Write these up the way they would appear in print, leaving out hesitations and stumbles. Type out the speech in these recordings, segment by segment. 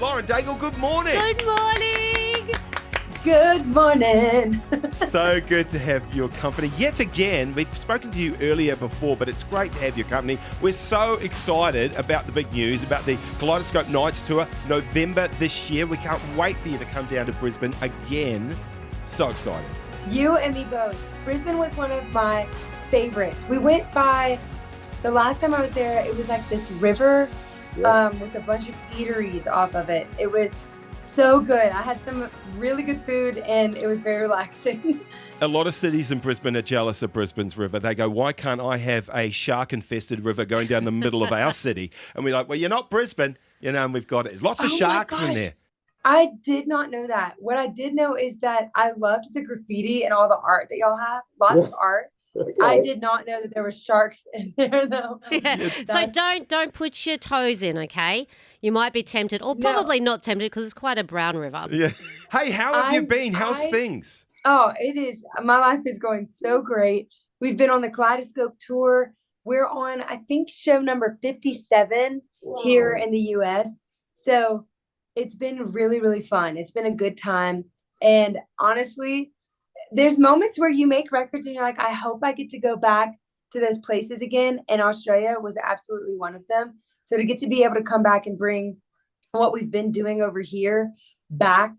Lauren Daigle, good morning. Good morning. Good morning. So good to have your company yet again. We've spoken to you earlier before, but it's great to have your company. We're so excited about the big news, about the Kaleidoscope Nights Tour, November this year. We can't wait for you to come down to Brisbane again. So excited. You and me both. Brisbane was one of my favorites. We went by, the last time I was there, it was like this river with a bunch of eateries off of it. It was so good. I had some really good food and it was very relaxing. A lot of cities in Brisbane are jealous of Brisbane's river. They go, why can't I have a shark-infested river going down the middle of our city? And we're like, well, you're not Brisbane, and we've got lots of sharks in there. I did not know that. What I did know is that I loved the graffiti and all the art that y'all have. Lots of art. Okay. I did not know that there were sharks in there, though. Yeah. So don't put your toes in, okay? You might be tempted, or probably not tempted because it's quite a brown river. Yeah. Hey, how have you been? How's things? Oh, it is. My life is going so great. We've been on the Kaleidoscope tour. We're on, I think, show number 57 here in the U.S. So it's been really, really fun. It's been a good time. And honestly, there's moments where you make records and you're like, I hope I get to go back to those places again. And Australia was absolutely one of them. So to get to be able to come back and bring what we've been doing over here back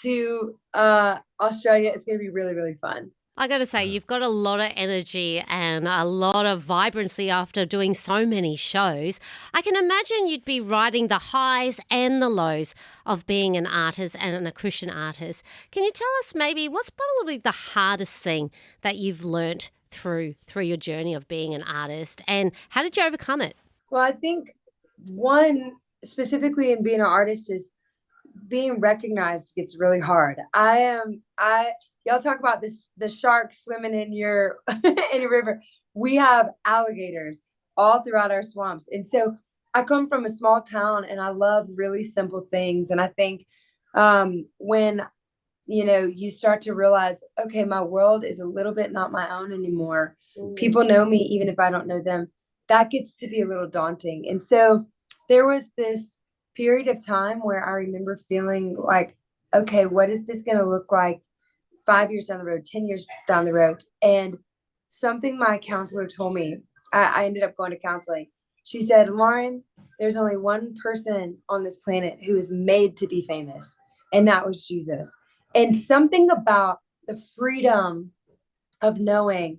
to Australia is going to be really, really fun. I got to say, you've got a lot of energy and a lot of vibrancy after doing so many shows. I can imagine you'd be riding the highs and the lows of being an artist and a Christian artist. Can you tell us maybe what's probably the hardest thing that you've learnt through your journey of being an artist, and how did you overcome it? Well, I think one specifically in being an artist is being recognized gets really hard. Y'all talk about this, the sharks swimming in your in your river. We have alligators all throughout our swamps. And so I come from a small town and I love really simple things. And I think when you start to realize, okay, my world is a little bit not my own anymore. People know me even if I don't know them. That gets to be a little daunting. And so there was this period of time where I remember feeling like, okay, what is this going to look like 5 years down the road, 10 years down the road? And something my counselor told me, I ended up going to counseling. She said, Lauren, there's only one person on this planet who is made to be famous, and that was Jesus. And something about the freedom of knowing,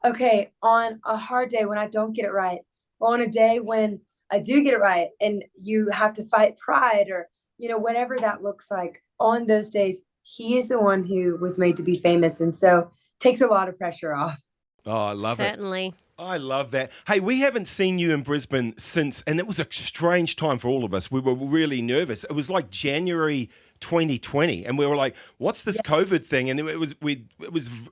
okay, on a hard day when I don't get it right, or on a day when I do get it right, and you have to fight pride or, whatever that looks like, on those days, he is the one who was made to be famous. And so takes a lot of pressure off. Oh, I love it. Certainly. I love that. Hey, we haven't seen you in Brisbane since, and it was a strange time for all of us. We were really nervous. It was like January 2020, and we were like, what's this COVID thing? And it was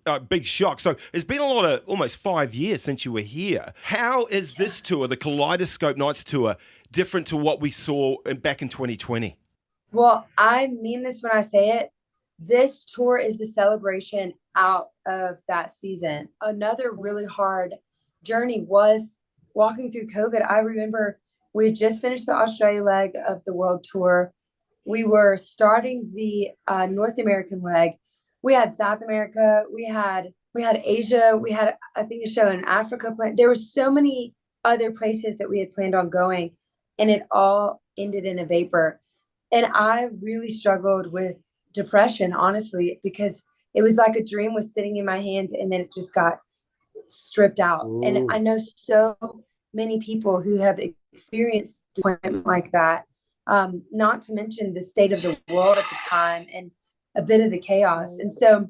a big shock. So it's been almost 5 years since you were here. How is this tour, the Kaleidoscope Nights Tour, different to what we saw back in 2020? Well, I mean this when I say it. This tour is the celebration out of that season. Another really hard journey was walking through COVID. I remember we had just finished the Australia leg of the world tour. We were starting the North American leg. We had South America. We had Asia. We had, I think, a show in Africa planned. There were so many other places that we had planned on going, and it all ended in a vapor. And I really struggled with depression, honestly, because it was like a dream was sitting in my hands and then it just got stripped out. Ooh. And I know so many people who have experienced disappointment like that, not to mention the state of the world at the time and a bit of the chaos. And so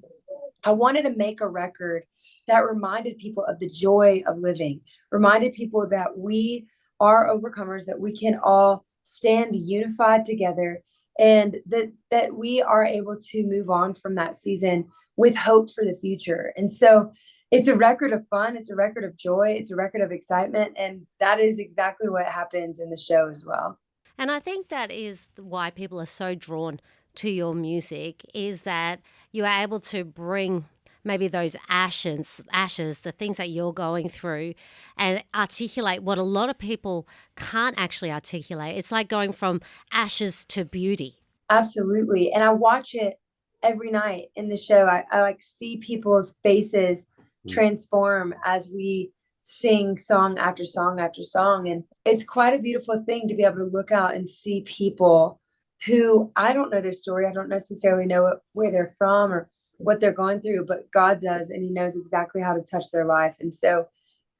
I wanted to make a record that reminded people of the joy of living, reminded people that we are overcomers, that we can all stand unified together, and that we are able to move on from that season with hope for the future. And so it's a record of fun. It's a record of joy. It's a record of excitement. And that is exactly what happens in the show as well. And I think that is why people are so drawn to your music, is that you are able to bring maybe those ashes, the things that you're going through, and articulate what a lot of people can't actually articulate. It's like going from ashes to beauty. Absolutely. And I watch it every night in the show. I like see people's faces transform as we sing song after song after song. And it's quite a beautiful thing to be able to look out and see people who I don't know their story. I don't necessarily know where they're from or what they're going through, but God does, and he knows exactly how to touch their life. And so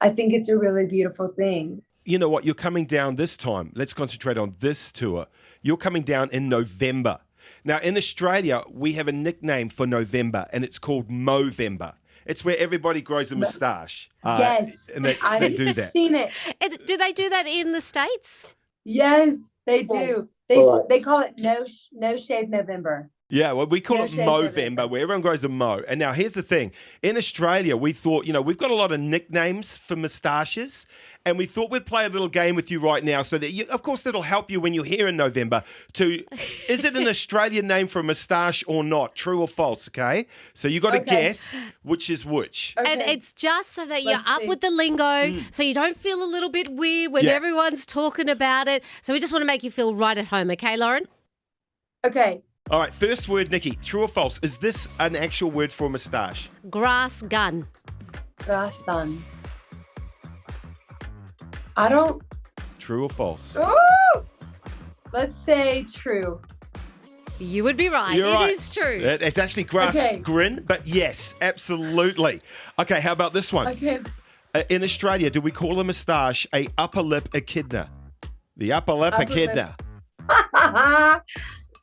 I think it's a really beautiful thing. You know what? You're coming down this time. Let's concentrate on this tour. You're coming down in November. Now, in Australia, we have a nickname for November, and it's called Movember. It's where everybody grows a moustache. Yes, and they do that. Seen it. Do they do that in the States? Yes, they do. They call it no shave November. Yeah, well, we call it shave Movember, where everyone grows a mo. And now here's the thing. In Australia, we thought, we've got a lot of nicknames for moustaches, and we thought we'd play a little game with you right now so that, of course, that'll help you when you're here in November is it an Australian name for a moustache or not? True or false, okay? So you got to guess which is which. Okay. And it's just so that you're Let's up see. with the lingo, so you don't feel a little bit weird when everyone's talking about it. So we just want to make you feel right at home, okay, Lauren? Okay. All right, first word, Nikki. True or false? Is this an actual word for a moustache? Grass gun. Rastan. I don't. True or false? Ooh! Let's say true. You would be right. You're right. It is true. It's actually grass grin, but yes, absolutely. Okay, how about this one? Okay. In Australia, do we call a moustache a upper lip echidna? The upper lip Upper echidna.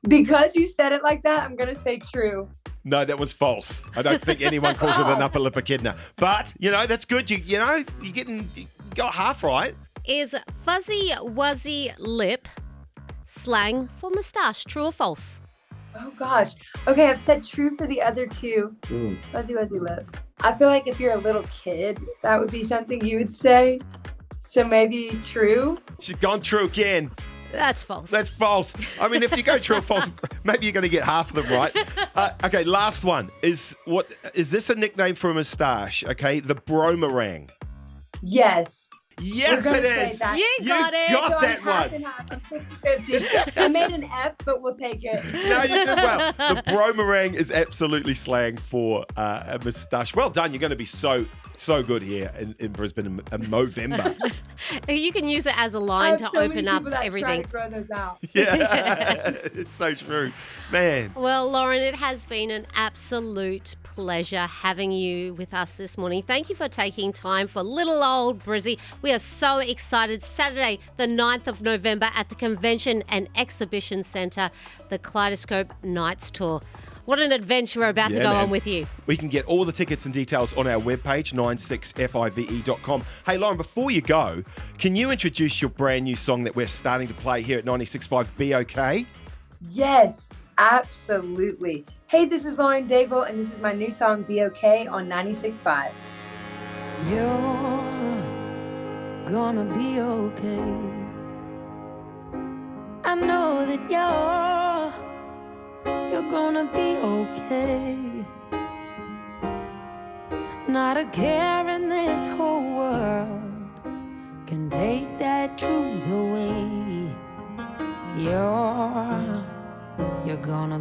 Because you said it like that, I'm going to say true. No, that was false. I don't think anyone calls it an upper lip echidna. But, that's good. You got half right. Is fuzzy wuzzy lip slang for moustache? True or false? Oh, gosh. Okay, I've said true for the other two. Fuzzy wuzzy lip. I feel like if you're a little kid, that would be something you would say. So maybe true. She's gone true again. That's false. That's false. I mean, if you go true or false, maybe you're going to get half of them right. Okay, last one. Is this a nickname for a moustache? Okay, the bromerang. Yes. Yes, We're it gonna say is. that. You got it. Got So that I'm half one. and half. I'm 50-50. I made an F, but we'll take it. No, you did well. The bromerang is absolutely slang for a moustache. Well done. You're going to be so good here in Brisbane in Movember. You can use it as a I line have to so many open up people that try everything. to throw those out. Yeah, it's so true. Man. Well, Lauren, it has been an absolute pleasure having you with us this morning. Thank you for taking time for little old Brizzy. We are so excited. Saturday, the 9th of November at the Convention and Exhibition Centre, the Kaleidoscope Nights Tour. What an adventure we're about to go on with you. We can get all the tickets and details on our webpage, 96five.com. Hey, Lauren, before you go, can you introduce your brand new song that we're starting to play here at 96.5 Be OK? Yes, absolutely. Hey, this is Lauren Daigle, and this is my new song, Be Okay, on 96.5. You're gonna be okay. I know that you're gonna be okay. Not a care in this whole world can take that truth away. You're gonna